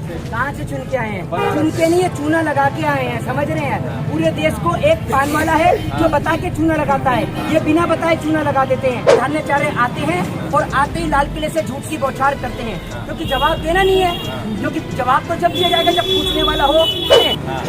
कहाँ से चुन के आए हैं? चुन के नहीं, ये चूना लगा के आए हैं, समझ रहे हैं? पूरे देश को एक पान वाला है जो बता के चूना लगाता है, ये बिना बताए चूना लगा देते हैं। प्रधानाचार्य आते हैं और आते ही लाल किले से झूठ की बौछार करते हैं, क्योंकि जवाब देना नहीं है, क्योंकि जवाब तो जब दिया जाएगा जब पूछने वाला हो।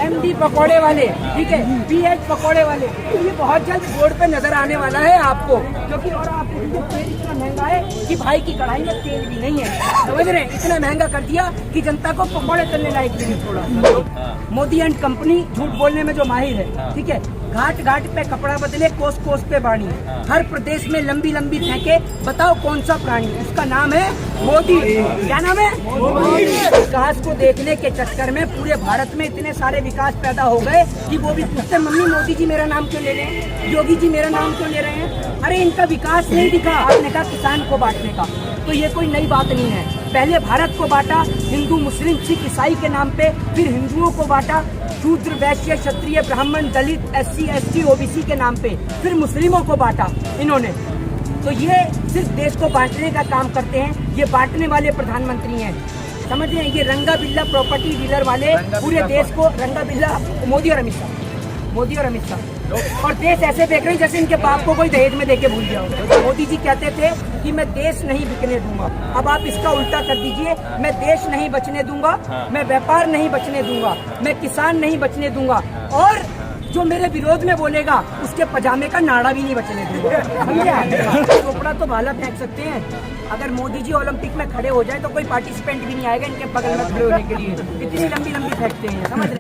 MD पकौड़े वाले, ठीक है, PH पकौड़े वाले, तो ये बहुत जल्द बोर्ड पे नजर आने वाला है आपको, क्योंकि और आप तेल इतना महंगा है कि भाई की कढ़ाई में तेल भी नहीं है, समझ रहे हैं? इतना महंगा कर दिया कि जनता को पकौड़े तलने लायक भी नहीं छोड़ा। मोदी एंड कंपनी झूठ बोलने में जो माहिर है, ठीक है, घाट घाट पे कपड़ा बदले, कोस कोस पे बाणी, हर प्रदेश में लंबी लंबी फेंके, बताओ कौन सा प्राणी? उसका नाम है मोदी। क्या नाम है? मोदी। विकास को देखने के चक्कर में पूरे भारत में इतने सारे विकास पैदा हो गए कि वो भी पूछते, मम्मी मोदी जी मेरा नाम क्यों ले रहे हैं, योगी जी मेरा नाम क्यों ले रहे हैं? अरे इनका विकास नहीं दिखा, आपने कहा किसान को बांटने का, तो ये कोई नई बात नहीं है। पहले भारत को बांटा हिंदू मुस्लिम सिख ईसाई के नाम पे, फिर हिंदुओं को बांटा शूद्र वैश्य क्षत्रिय ब्राह्मण दलित SC ST OBC के नाम पे, फिर मुस्लिमों को बांटा इन्होंने। तो ये सिर्फ देश को बांटने का काम करते हैं, ये बांटने वाले प्रधानमंत्री हैं, समझ रहे हैं? ये रंगा बिल्ला प्रॉपर्टी डीलर वाले पूरे देश को, रंगा बिल्ला मोदी और अमित शाह, और देश ऐसे देख रहे हैं जैसे इनके बाप को कोई दहेज में देके भूल गया हो। मोदी जी कहते थे कि मैं देश नहीं बिकने दूंगा, अब आप इसका उल्टा कर दीजिए, मैं देश नहीं बचने दूंगा, मैं व्यापार नहीं बचने दूंगा, मैं किसान नहीं बचने दूंगा, और जो मेरे विरोध में बोलेगा उसके पजामे का नाड़ा भी नहीं बचने दूंगा। समझे? चोपड़ा तो भाला फेंक सकते हैं, अगर मोदी जी ओलंपिक में खड़े हो जाए तो कोई पार्टिसिपेंट भी नहीं आएगा इनके बगल में खड़े होने के लिए, इतनी लंबी लंबी फेंकते हैं, समझ रहे?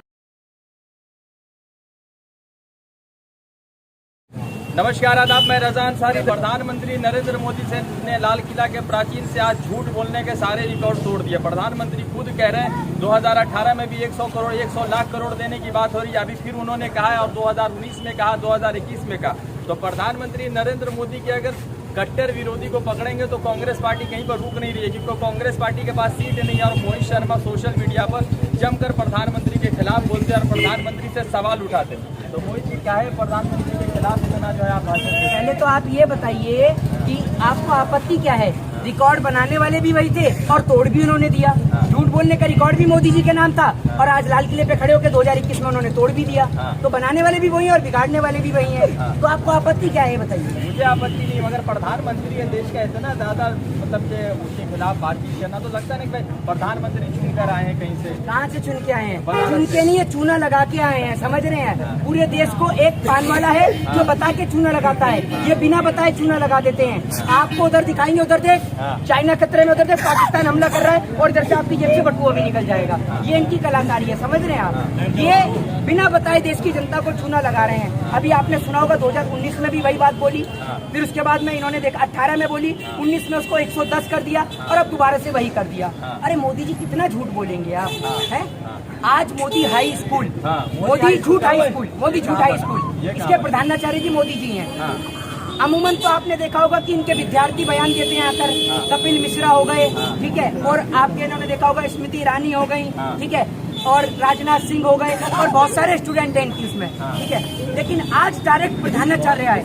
नमस्कार, आदाब, मैं रजा अंसारी। प्रधानमंत्री नरेंद्र मोदी से ने लाल किला के प्राचीन से आज झूठ बोलने के सारे रिकॉर्ड तोड़ दिए। प्रधानमंत्री खुद कह रहे हैं 2018 में भी 100 करोड़ 100 लाख करोड़ देने की बात हो रही है, अभी फिर उन्होंने कहा है, और 2019 में कहा, 2021 में कहा। तो प्रधानमंत्री नरेंद्र मोदी के अगर कट्टर विरोधी को पकड़ेंगे तो कांग्रेस पार्टी कहीं पर रुक नहीं रही है, क्योंकि कांग्रेस पार्टी के पास सीट नहीं है। और मोहित शर्मा सोशल मीडिया पर जमकर प्रधानमंत्री के खिलाफ बोलते हैं और प्रधानमंत्री से सवाल उठाते हैं। तो मोहित जी, क्या है प्रधानमंत्री के खिलाफ इतना जो है आप भाषण? पहले तो आप ये बताइए कि आपको आपत्ति क्या है? रिकॉर्ड बनाने वाले भी वही थे और तोड़ भी उन्होंने दिया। झूठ बोलने का रिकॉर्ड भी मोदी जी के नाम था, और आज लाल किले पे खड़े होकर 2021 में उन्होंने तोड़ भी दिया। तो बनाने वाले भी वही हैं और बिगाड़ने वाले भी वही हैं। तो आपको आपत्ति क्या है बताइए? मुझे आपत्ति नहीं, मगर प्रधानमंत्री है देश का, इतना ज्यादा मतलब कि उसके खिलाफ बातचीत करना तो लगता नहीं कि प्रधानमंत्री चुन कर आए हैं कहीं से। कहाँ से चुन के आए हैं? चुन के नहीं, ये चूना लगा के आए हैं, समझ रहे हैं? पूरे देश को एक पान वाला है जो बता के चूना लगाता है, ये बिना बताए चूना लगा देते हैं। आपको उधर दिखाएंगे, उधर देख चाइना खतरे में, उधर देख पाकिस्तान हमला कर रहा है, और इधर से आपकी जेब से बटुआ भी निकल जाएगा। ये इनकी कलाकारी है, समझ रहे हैं आप? ये बिना बताए देश की जनता को चूना लगा रहे हैं। अभी आपने सुना होगा 2019 में भी वही बात बोली, फिर उसके बाद में इन्होंने देखा 18 में बोली, 19 में उसको 110 कर दिया, और अब दोबारा से वही कर दिया। अरे मोदी जी कितना झूठ बोलेंगे आप, हैं? आज मोदी हाई स्कूल, मोदी झूठ हाई स्कूल, मोदी झूठ हाई स्कूल, इसके प्रधानाचार्य जी मोदी जी हैं। अमूमन तो आपने देखा होगा कि इनके विद्यार्थी बयान देते हैं आकर, कपिल मिश्रा हो गए, ठीक है, और आपके इन्होंने देखा होगा स्मृति ईरानी हो गई, ठीक है, और राजनाथ सिंह हो गए, और बहुत सारे स्टूडेंट हैं इनकी उसमें, ठीक है। लेकिन आज डायरेक्ट प्रधानाचार्य आए,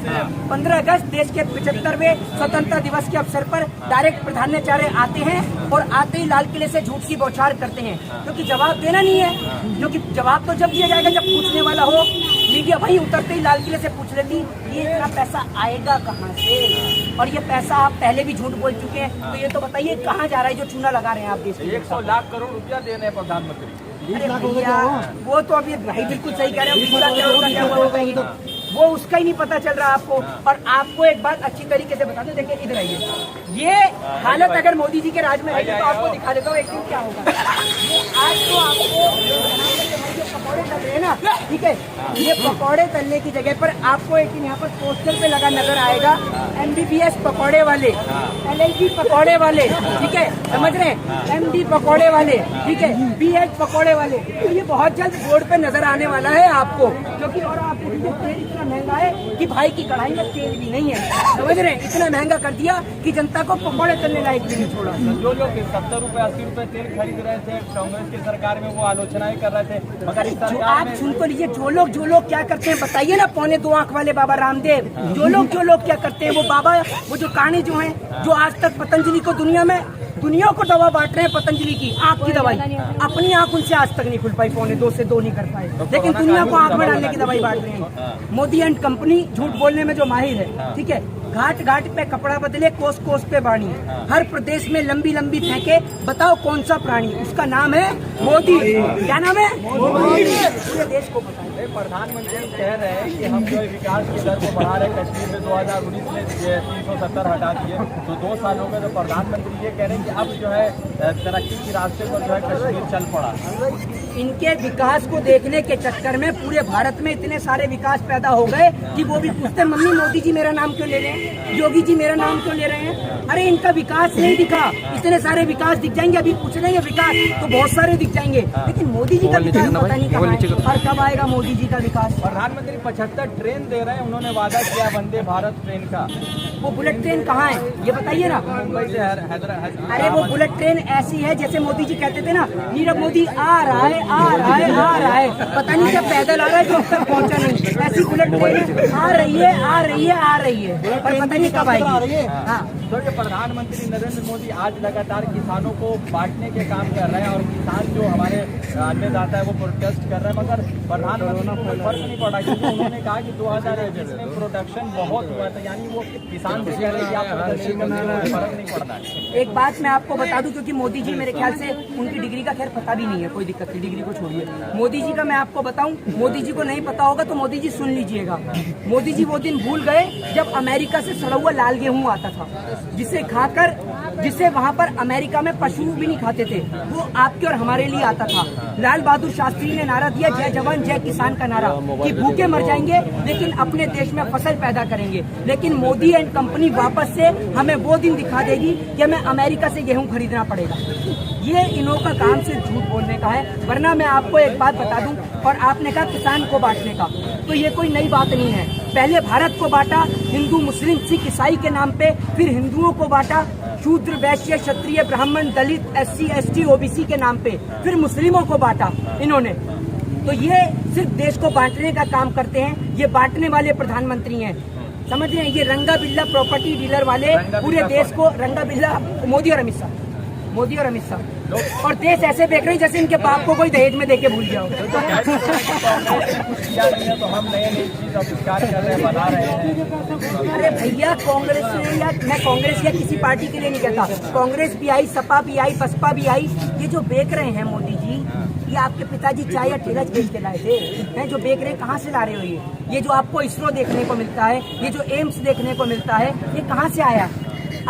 15 अगस्त देश के 75वें स्वतंत्रता दिवस के अवसर पर डायरेक्ट प्रधानाचार्य आते हैं, और आते ही लाल किले से झूठ की बौछार करते हैं, क्योंकि जवाब देना नहीं है, क्योंकि जवाब तो जब दिया जाएगा जब पूछने वाला हो। मीडिया वही उतरते ही लाल किले से पूछ लेती ये इतना पैसा आएगा कहाँ से, और ये पैसा आप पहले भी झूठ बोल चुके हैं, तो ये तो बताइए कहाँ जा रहा है जो चूना लगा रहे हैं आप देश में? 100 लाख करोड़ रुपया दे रहे हैं प्रधानमंत्री। अरे भैया, वो तो अभी भाई बिल्कुल सही कह रहे हो, 20 लाख करोड़ का क्या हुआ होगा, वो उसका ही नहीं पता चल रहा आपको। और आपको एक बात अच्छी तरीके से बता दो, देखिए इधर आइए, ये हालत अगर मोदी जी के राज में रहेगी तो आपको दिखा देता हूँ एक दिन क्या होगा। आज तो आपको पकौड़े तल रहे हैं ना, ठीक है, ये पकौड़े तलने की जगह पर आपको एक दिन यहाँ पर पोस्टर पे लगा नजर आएगा, MBBS पकौड़े वाले, LLB पकौड़े वाले, ठीक है, समझ रहे हैं? MD पकौड़े वाले, ठीक है, PH पकौड़े वाले, तो ये बहुत जल्द बोर्ड पे नजर आने वाला है आपको, क्योंकि और आपको तेल इतना महंगा है कि भाई की कढ़ाई में तेल भी नहीं है, समझ रहे हैं? इतना महंगा कर दिया कि जनता को पकौड़े तलने लायक भी नहीं छोड़ा। जो लोग 70 रुपए 80 रुपए तेल खरीद रहे थे कांग्रेस की सरकार में, वो आलोचनाएं कर रहे थे, मगर इस सरकार आप सुन तो लीजिए, जो लोग क्या करते हैं बताइए ना, 2.25 आंख वाले बाबा रामदेव, जो लोग क्या करते हैं, वो बाबा, वो जो काने जो हैं, जो आज तक पतंजलि को दुनिया में दुनिया को दवा बांट रहे हैं पतंजलि की आँख की दवाई, अपनी आँख उनसे आज तक नहीं खुल पाई, 2.25 से 2 नहीं कर पाए, लेकिन दुनिया को आँख में डालने की दवाई बांट रहे हैं। मोदी एंड कंपनी झूठ बोलने में जो माहिर है, ठीक है, घाट घाट पे कपड़ा बदले, कोस कोस पे बाणी, हर प्रदेश में लंबी लंबी फेंके, बताओ कौन सा प्राणी, उसका नाम है मोदी। क्या नाम है? मोदी। पूरे देश को बताएं। प्रधानमंत्री कह रहे हैं कि हम जो है विकास की दर को बढ़ा रहे हैं। कश्मीर में 2019 में 370 हटा दिए, तो 2 साल हो गए, तो प्रधानमंत्री ये कह रहे हैं कि अब जो है तरक्की के रास्ते पर जो है कश्मीर चल पड़ा। इनके विकास को देखने के चक्कर में पूरे भारत में इतने सारे विकास पैदा हो गए कि वो भी पूछते हैं मम्मी मोदी जी मेरा नाम क्यों ले रहे हैं, योगी जी मेरा नाम क्यों ले रहे हैं। अरे इनका विकास नहीं दिखा, इतने सारे विकास दिख जाएंगे, अभी पूछ लेंगे विकास तो बहुत सारे दिख जाएंगे, लेकिन मोदी जी का विकास पता नहीं कहाँ है और कब आएगा मोदी जी का विकास। प्रधानमंत्री 75 ट्रेन दे रहे हैं, उन्होंने वादा किया वंदे भारत ट्रेन का। वो बुलेट ट्रेन कहाँ है ये बताइए ना। मुंबई से हैदराबाद। अरे वो बुलेट ट्रेन ऐसी है जैसे मोदी जी कहते थे ना, नीरव मोदी आ रहा है आ रहा है आ रहा है, पता नहीं क्या पैदल आ रहा है जो अब तक पहुंचा नहीं। ऐसी बुलेट ट्रेन आ रही है आ रही है आ रही है, पर पता नहीं कब आएगी। हाँ, तो ये प्रधानमंत्री नरेंद्र मोदी आज लगातार किसानों को बांटने के काम कर रहे हैं, और किसान जो हमारे अन्नदाता है वो प्रोटेस्ट कर रहे हैं, मगर प्रधानमंत्री को कोई फर्क नहीं पड़ा, क्योंकि उन्होंने कहा कि 2021 में प्रोडक्शन बहुत हुआ था, यानी वो किसान से कह रहे हैं कि आप प्रदर्शन करने में कोई फर्क नहीं पड़ता है। एक बात मैं आपको बता दूं, क्योंकि मोदी जी मेरे ख्याल से उनकी डिग्री का खैर पता भी नहीं है, कोई दिक्कत नहीं, डिग्री को छोड़िए। मोदी जी का मैं आपको बताऊं, मोदी जी को नहीं पता होगा तो मोदी जी सुन लीजिएगा। मोदी जी वो दिन भूल गए जब अमेरिका से सड़ा हुआ लाल गेहूं आता था, जिसे वहाँ पर अमेरिका में पशु भी नहीं खाते थे, वो आपके और हमारे लिए आता था। लाल बहादुर शास्त्री ने नारा दिया जय जवान जय किसान का नारा, कि भूखे मर जाएंगे लेकिन अपने देश में फसल पैदा करेंगे। लेकिन मोदी एंड कंपनी वापस से हमें वो दिन दिखा देगी कि हमें अमेरिका से गेहूं खरीदना पड़ेगा। ये इन्हों का काम सिर्फ झूठ बोलने का है। वरना मैं आपको एक बात बता दूं, और आपने कहा किसान को बांटने का, तो ये कोई नई बात नहीं है। पहले भारत को बांटा हिंदू मुस्लिम सिख ईसाई के नाम पे, फिर हिंदुओं को बांटा शूद्र वैश्य क्षत्रिय ब्राह्मण दलित SC ST OBC के नाम पे, फिर मुस्लिमों को बांटा इन्होंने। तो ये सिर्फ देश को बांटने का काम करते हैं, ये बांटने वाले प्रधानमंत्री हैं, समझ रहे हैं। ये रंगा बिल्ला प्रॉपर्टी डीलर वाले पूरे देश को, रंगा बिल्ला मोदी और अमित शाह, और देश ऐसे देख रहे हैं जैसे इनके बाप को कोई दहेज में देके भूल गया हो। तो हम नए चीज आविष्कार कर रहे हैं, बना रहे हैं। अरे भैया कांग्रेस ने, या मैं कांग्रेस या किसी पार्टी के लिए नहीं कहता, कांग्रेस भी आई, सपा भी आई, बसपा भी आई, ये जो बेच रहे हैं मोदी जी, ये आपके पिताजी चाय या ठेला बेच के लाए थे, हैं जो बेच रहे हैं, कहाँ से ला रहे हो ये जो आपको इसरो देखने को मिलता है, ये जो एम्स देखने को मिलता है, ये कहाँ से आया।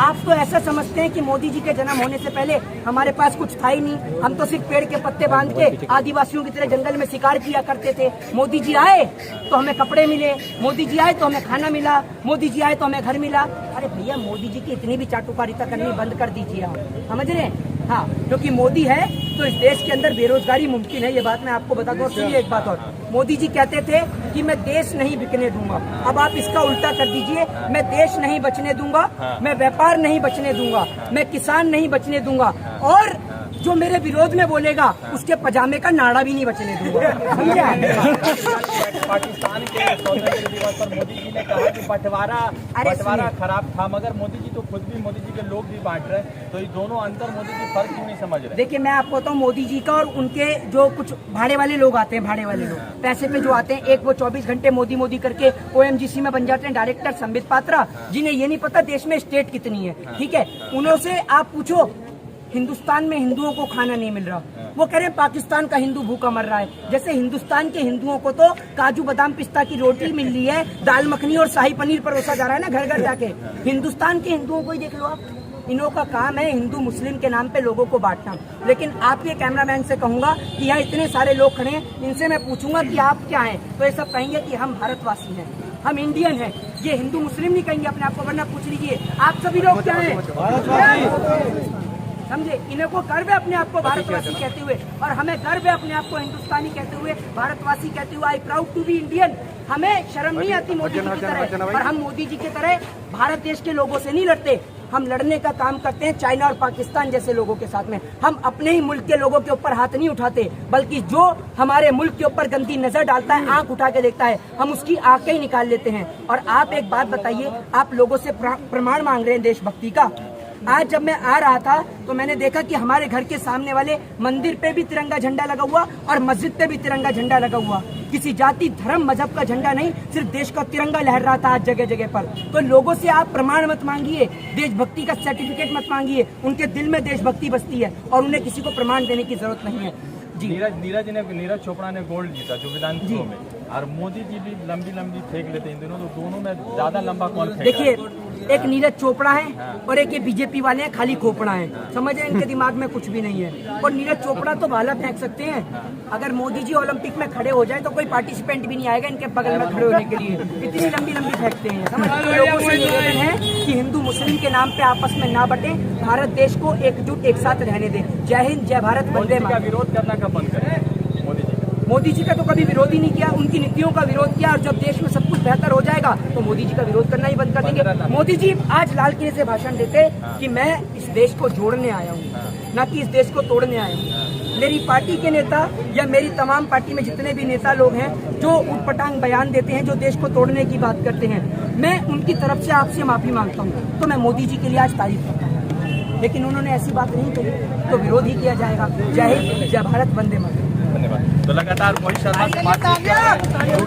आप तो ऐसा समझते हैं कि मोदी जी के जन्म होने से पहले हमारे पास कुछ था ही नहीं, हम तो सिर्फ पेड़ के पत्ते बांध के आदिवासियों की तरह जंगल में शिकार किया करते थे। मोदी जी आए तो हमें कपड़े मिले, मोदी जी आए तो हमें खाना मिला, मोदी जी आए तो हमें घर मिला। अरे भैया मोदी जी की इतनी भी चाटुकारिता करनी बंद कर दीजिए आप, समझ रहे हैं। हाँ, क्योंकि मोदी है तो इस देश के अंदर बेरोजगारी मुमकिन है, ये बात मैं आपको बता दूं। सुनिए एक बात और, मोदी जी कहते थे कि मैं देश नहीं बिकने दूंगा, अब आप इसका उल्टा कर दीजिए, मैं देश नहीं बचने दूंगा, मैं व्यापार नहीं बचने दूंगा, मैं किसान नहीं बचने दूंगा, और जो मेरे विरोध में बोलेगा उसके पजामे का नाड़ा भी नहीं बचने दूंगा। पाकिस्तान के स्वतंत्रता दिवस पर मोदी जी ने कहा कि बंटवारा खराब था, मगर मोदी जी तो खुद भी, मोदी जी के लोग भी बांट रहे हैं, तो ये दोनों अंतर मोदी जी फर्क क्यों नहीं समझ रहे। देखिए मैं आपको बताऊं, मोदी जी का और उनके जो कुछ भाड़े वाले लोग आते हैं, भाड़े वाले लोग पैसे पे जो आते हैं, एक वो 24 घंटे मोदी मोदी करके OMGC में बन जाते हैं डायरेक्टर संबित पात्रा, जिन्हें ये नहीं पता देश में स्टेट कितनी है, ठीक है। उनसे आप पूछो हिंदुस्तान में हिंदुओं को खाना नहीं मिल रहा, वो कह रहे हैं पाकिस्तान का हिंदू भूखा मर रहा है। जैसे हिंदुस्तान के हिंदुओं को तो काजू बादाम पिस्ता की रोटी मिल रही है, दाल मखनी और शाही पनीर परोसा जा रहा है ना घर घर जाके। हिंदुस्तान के हिंदुओं को ही देख लो आप, इन्हों का काम है हिंदू मुस्लिम के नाम पे लोगों को बांटना। लेकिन आपके कैमरामैन से कहूंगा कि यहाँ इतने सारे लोग खड़े हैं, इनसे मैं पूछूंगा कि आप क्या हैं, तो ये सब कहेंगे कि हम भारतवासी हैं, हम इंडियन हैं। ये हिंदू मुस्लिम नहीं कहेंगे अपने आप को, वरना पूछ लीजिए आप सभी लोग क्या हैं, समझे। इन्हें को गर्व है अपने आप को भारतवासी कहते हुए, और हमें गर्व है अपने आप को हिंदुस्तानी कहते हुए, भारतवासी कहते हुए। I proud to be Indian. हमें शर्म नहीं आती मोदी जी की तरह, और हम मोदी जी की तरह भारत देश के लोगों से नहीं लड़ते, हम लड़ने का काम करते हैं चाइना और पाकिस्तान जैसे लोगों के साथ में। हम अपने ही मुल्क के लोगों के ऊपर हाथ नहीं उठाते, बल्कि जो हमारे मुल्क के ऊपर गंदी नजर डालता है, आंख उठा के देखता है, हम उसकी आंखें ही निकाल लेते हैं। और आप एक बात बताइए, आप लोगों से प्रमाण मांग रहे हैं देशभक्ति का, आज जब मैं आ रहा था तो मैंने देखा कि हमारे घर के सामने वाले मंदिर पे भी तिरंगा झंडा लगा हुआ और मस्जिद पे भी तिरंगा झंडा लगा हुआ। किसी जाति धर्म मजहब का झंडा नहीं, सिर्फ देश का तिरंगा लहर रहा था आज जगह जगह पर। तो लोगों से आप प्रमाण मत मांगिए, देशभक्ति का सर्टिफिकेट मत मांगिए। उनके दिल में देशभक्ति बसती है और उन्हें किसी को प्रमाण देने की जरूरत नहीं है। जी नीरज चोपड़ा ने गोल्ड जीता जो विधानसभा में, और मोदी जी भी लंबी फेंक लेते हैं इन दोनों, तो दोनों में ज्यादा लंबा कौन फेंक? देखिए, एक नीरज चोपड़ा है और एक ये बीजेपी वाले हैं, खाली खोपड़ा है। समझ रहे हैं, इनके दिमाग में कुछ भी नहीं है। और नीरज चोपड़ा तो भाला फेंक सकते हैं। अगर मोदी जी ओलंपिक में खड़े हो जाए तो कोई पार्टिसिपेंट भी नहीं आएगा इनके बगल में खड़े होने के लिए, इतनी लंबी फेंकते हैं। समझ रहे? लोगों से निवेदन है कि हिंदू मुस्लिम के नाम पे आपस में ना बटे, भारत देश को एकजुट एक साथ रहने दें। जय हिंद, जय भारत, वंदे मातरम। विरोध करना कब बंद करें मोदी जी का तो कभी विरोध ही नहीं किया, उनकी नीतियों का विरोध किया। और जब देश में सब कुछ बेहतर हो जाएगा तो मोदी जी का विरोध करना ही बंद कर देंगे। मोदी जी आज लाल किले से भाषण देते कि मैं इस देश को जोड़ने आया हूँ, ना कि इस देश को तोड़ने आया हूँ। मेरी पार्टी के नेता या मेरी तमाम पार्टी में जितने भी नेता लोग हैं जो उटपटांग बयान देते हैं, जो देश को तोड़ने की बात करते हैं, मैं उनकी तरफ से आपसे माफी मांगता हूँ। तो मैं मोदी जी के लिए आज तारीफ करता हूँ, लेकिन उन्होंने ऐसी बात नहीं कही तो विरोध ही किया जाएगा। जय हिंद, जय भारत, वंदे मातरम। धन्यवाद। तो लगातार मोहित शर्मा से बातचीत कर रहे हैं।